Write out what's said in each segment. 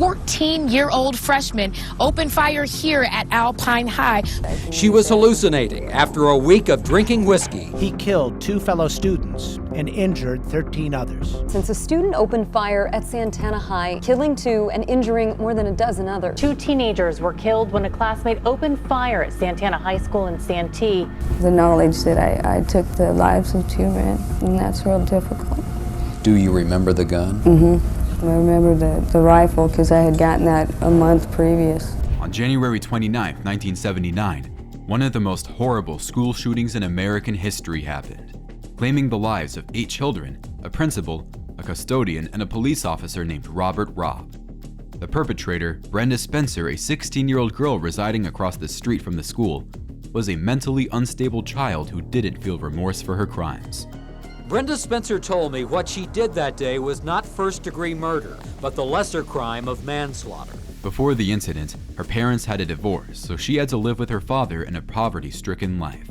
14-year-old freshman opened fire here at Alpine High. She was hallucinating after a week of drinking whiskey. He killed 2 fellow students and injured 13 others. Since a student opened fire at Santana High, killing 2 and injuring more than a dozen others. 2 teenagers were killed when a classmate opened fire at Santana High School in Santee. The knowledge that I took the lives of 2 men, and that's real difficult. Do you remember the gun? I remember the rifle because I had gotten that a month previous. On January 29, 1979, one of the most horrible school shootings in American history happened, claiming the lives of 8 children, a principal, a custodian, and a police officer named Robert Robb. The perpetrator, Brenda Spencer, a 16-year-old girl residing across the street from the school, was a mentally unstable child who didn't feel remorse for her crimes. Brenda Spencer told me what she did that day was not first-degree murder, but the lesser crime of manslaughter. Before the incident, her parents had a divorce, so she had to live with her father in a poverty-stricken life.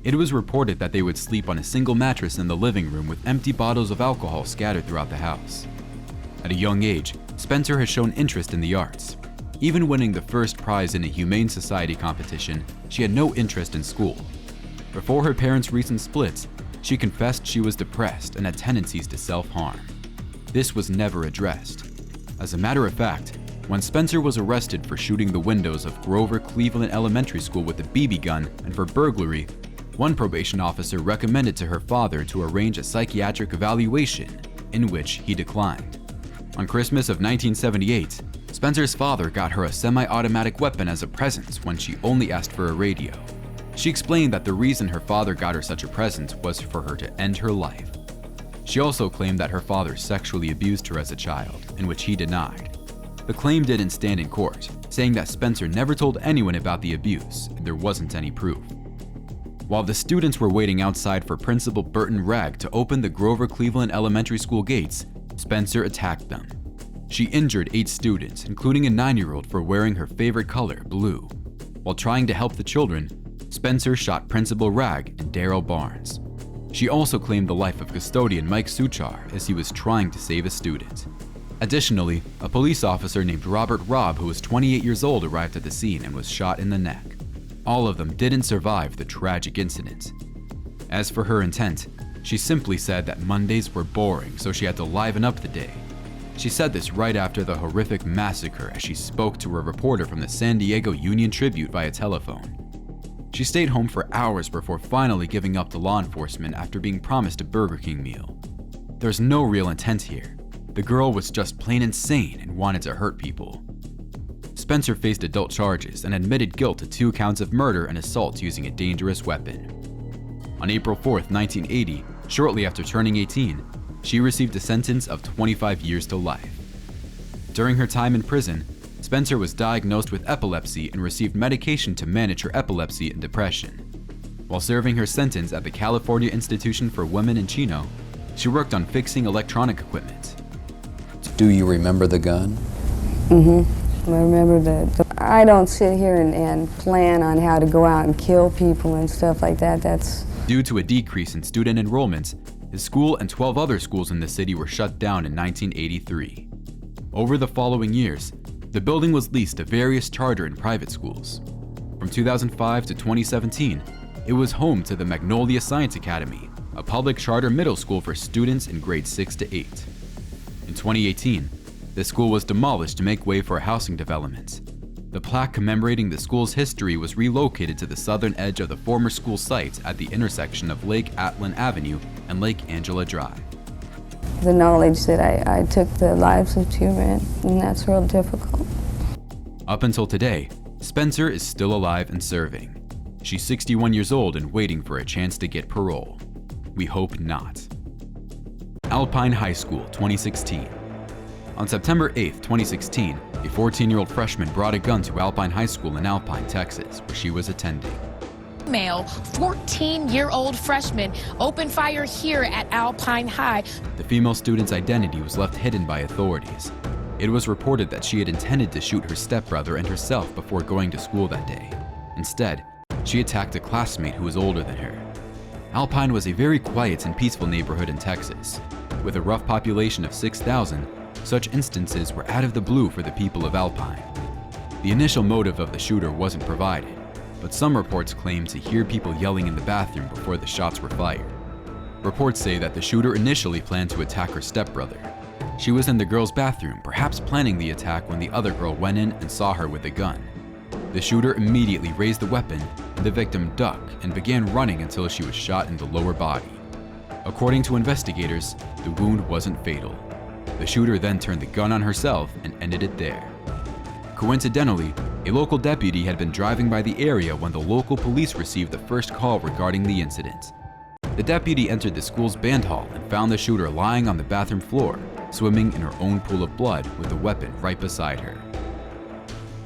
It was reported that they would sleep on a single mattress in the living room with empty bottles of alcohol scattered throughout the house. At a young age, Spencer has shown interest in the arts. Even winning the first prize in a Humane Society competition, she had no interest in school. Before her parents' recent splits, she confessed she was depressed and had tendencies to self-harm. This was never addressed. As a matter of fact, when Spencer was arrested for shooting the windows of Grover Cleveland Elementary School with a BB gun and for burglary, one probation officer recommended to her father to arrange a psychiatric evaluation, in which he declined. On Christmas of 1978, Spencer's father got her a semi-automatic weapon as a present when she only asked for a radio. She explained that the reason her father got her such a present was for her to end her life. She also claimed that her father sexually abused her as a child, in which he denied. The claim didn't stand in court, saying that Spencer never told anyone about the abuse and there wasn't any proof. While the students were waiting outside for Principal Burton Ragg to open the Grover Cleveland Elementary School gates, Spencer attacked them. She injured 8 students, including a 9-year-old, for wearing her favorite color, blue. While trying to help the children, Spencer shot Principal Ragg and Daryl Barnes. She also claimed the life of custodian Mike Suchar as he was trying to save a student. Additionally, a police officer named Robert Robb, who was 28 years old, arrived at the scene and was shot in the neck. All of them didn't survive the tragic incident. As for her intent, she simply said that Mondays were boring, so she had to liven up the day. She said this right after the horrific massacre as she spoke to a reporter from the San Diego Union Tribune via telephone. She stayed home for hours before finally giving up to law enforcement after being promised a Burger King meal. There's no real intent here. The girl was just plain insane and wanted to hurt people. Spencer faced adult charges and admitted guilt to 2 counts of murder and assault using a dangerous weapon. On April 4th, 1980, shortly after turning 18, she received a sentence of 25 years to life. During her time in prison, Spencer was diagnosed with epilepsy and received medication to manage her epilepsy and depression. While serving her sentence at the California Institution for Women in Chino, she worked on fixing electronic equipment. Do you remember the gun? I remember I don't sit here and plan on how to go out and kill people and stuff like that. That's Due to a decrease in student enrollments, his school and 12 other schools in the city were shut down in 1983. Over the following years, the building was leased to various charter and private schools. From 2005 to 2017, it was home to the Magnolia Science Academy, a public charter middle school for students in grades 6 to 8. In 2018, the school was demolished to make way for a housing development. The plaque commemorating the school's history was relocated to the southern edge of the former school site at the intersection of Lake Atlan Avenue and Lake Angela Drive. the knowledge that I took the lives of 2 men, and that's real difficult. Up until today, Spencer is still alive and serving. She's 61 years old and waiting for a chance to get parole. We hope not. Alpine High School, 2016. On September 8, 2016, a 14-year-old freshman brought a gun to Alpine High School in Alpine, Texas, where she was attending. Male, 14-year-old freshman opened fire here at Alpine High. The female student's identity was left hidden by authorities. It was reported that she had intended to shoot her stepbrother and herself before going to school that day. Instead, she attacked a classmate who was older than her. Alpine was a very quiet and peaceful neighborhood in Texas. With a rough population of 6,000, such instances were out of the blue for the people of Alpine. The initial motive of the shooter wasn't provided, but some reports claim to hear people yelling in the bathroom before the shots were fired. Reports say that the shooter initially planned to attack her stepbrother. She was in the girl's bathroom, perhaps planning the attack when the other girl went in and saw her with a gun. The shooter immediately raised the weapon, and the victim ducked and began running until she was shot in the lower body. According to investigators, the wound wasn't fatal. The shooter then turned the gun on herself and ended it there. Coincidentally, a local deputy had been driving by the area when the local police received the first call regarding the incident. The deputy entered the school's band hall and found the shooter lying on the bathroom floor, swimming in her own pool of blood with the weapon right beside her.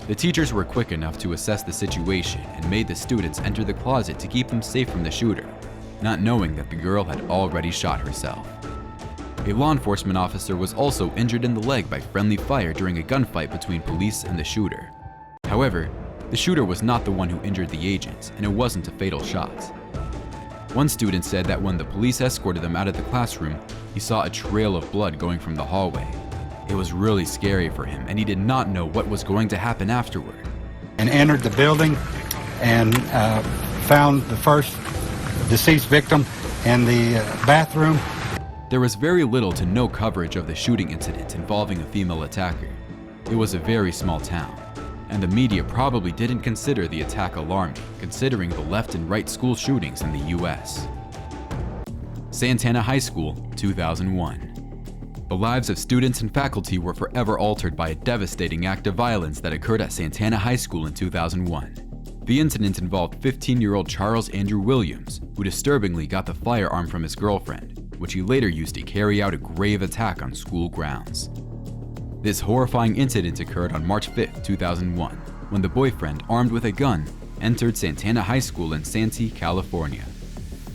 The teachers were quick enough to assess the situation and made the students enter the closet to keep them safe from the shooter, not knowing that the girl had already shot herself. A law enforcement officer was also injured in the leg by friendly fire during a gunfight between police and the shooter. However, the shooter was not the one who injured the agents, and it wasn't a fatal shot. One student said that when the police escorted them out of the classroom, he saw a trail of blood going from the hallway. It was really scary for him, and he did not know what was going to happen afterward. And entered the building and found the first deceased victim in the bathroom. There was very little to no coverage of the shooting incident involving a female attacker. It was a very small town, and the media probably didn't consider the attack alarming, considering the left and right school shootings in the US. Santana High School, 2001. The lives of students and faculty were forever altered by a devastating act of violence that occurred at Santana High School in 2001. The incident involved 15-year-old Charles Andrew Williams, who disturbingly got the firearm from his girlfriend, which he later used to carry out a grave attack on school grounds. This horrifying incident occurred on March 5, 2001, when the boyfriend, armed with a gun, entered Santana High School in Santee, California.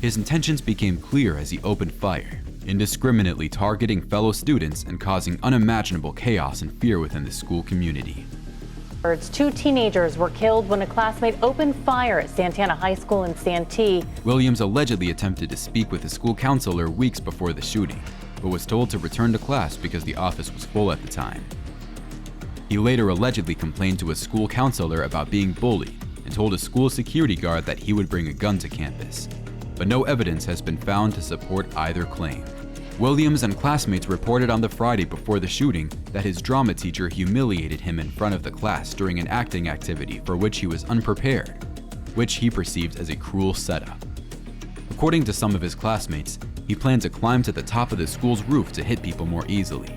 His intentions became clear as he opened fire, indiscriminately targeting fellow students and causing unimaginable chaos and fear within the school community. Two teenagers were killed when a classmate opened fire at Santana High School in Santee. Williams allegedly attempted to speak with the school counselor weeks before the shooting, but was told to return to class because the office was full at the time. He later allegedly complained to a school counselor about being bullied and told a school security guard that he would bring a gun to campus, but no evidence has been found to support either claim. Williams and classmates reported on the Friday before the shooting that his drama teacher humiliated him in front of the class during an acting activity for which he was unprepared, which he perceived as a cruel setup. According to some of his classmates, he planned to climb to the top of the school's roof to hit people more easily.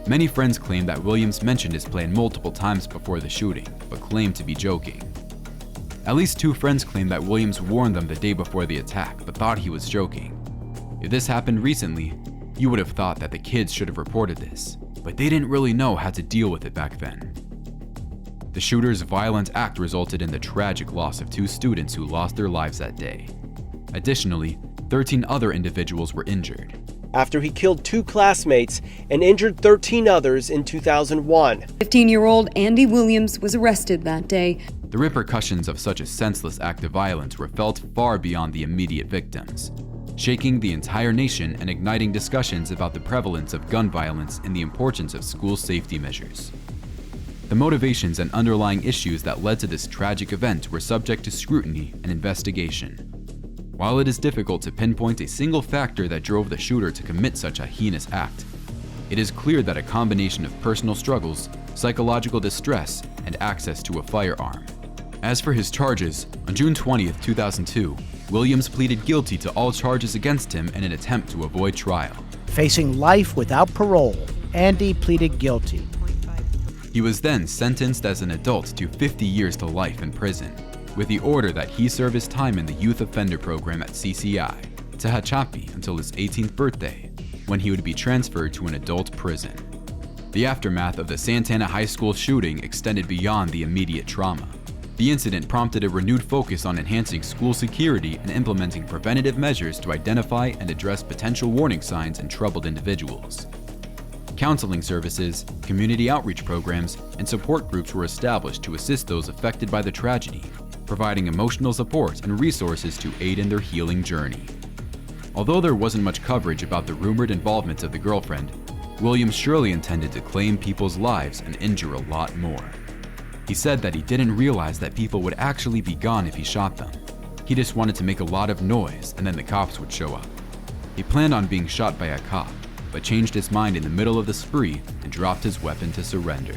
Many friends claim that Williams mentioned his plan multiple times before the shooting, but claimed to be joking. At least 2 friends claim that Williams warned them the day before the attack, but thought he was joking. If this happened recently, you would have thought that the kids should have reported this, but they didn't really know how to deal with it back then. The shooter's violent act resulted in the tragic loss of 2 students who lost their lives that day. Additionally, 13 other individuals were injured. After he killed 2 classmates and injured 13 others in 2001. 15-year-old Andy Williams was arrested that day. The repercussions of such a senseless act of violence were felt far beyond the immediate victims, shaking the entire nation and igniting discussions about the prevalence of gun violence and the importance of school safety measures. The motivations and underlying issues that led to this tragic event were subject to scrutiny and investigation. While it is difficult to pinpoint a single factor that drove the shooter to commit such a heinous act, it is clear that a combination of personal struggles, psychological distress, and access to a firearm. As for his charges, on June 20, 2002, Williams pleaded guilty to all charges against him in an attempt to avoid trial. Facing life without parole, Andy pleaded guilty. He was then sentenced as an adult to 50 years to life in prison, with the order that he serve his time in the youth offender program at CCI, Tehachapi, until his 18th birthday, when he would be transferred to an adult prison. The aftermath of the Santana High School shooting extended beyond the immediate trauma. The incident prompted a renewed focus on enhancing school security and implementing preventative measures to identify and address potential warning signs in troubled individuals. Counseling services, community outreach programs, and support groups were established to assist those affected by the tragedy, providing emotional support and resources to aid in their healing journey. Although there wasn't much coverage about the rumored involvement of the girlfriend, Williams surely intended to claim people's lives and injure a lot more. He said that he didn't realize that people would actually be gone if he shot them. He just wanted to make a lot of noise and then the cops would show up. He planned on being shot by a cop, but changed his mind in the middle of the spree and dropped his weapon to surrender.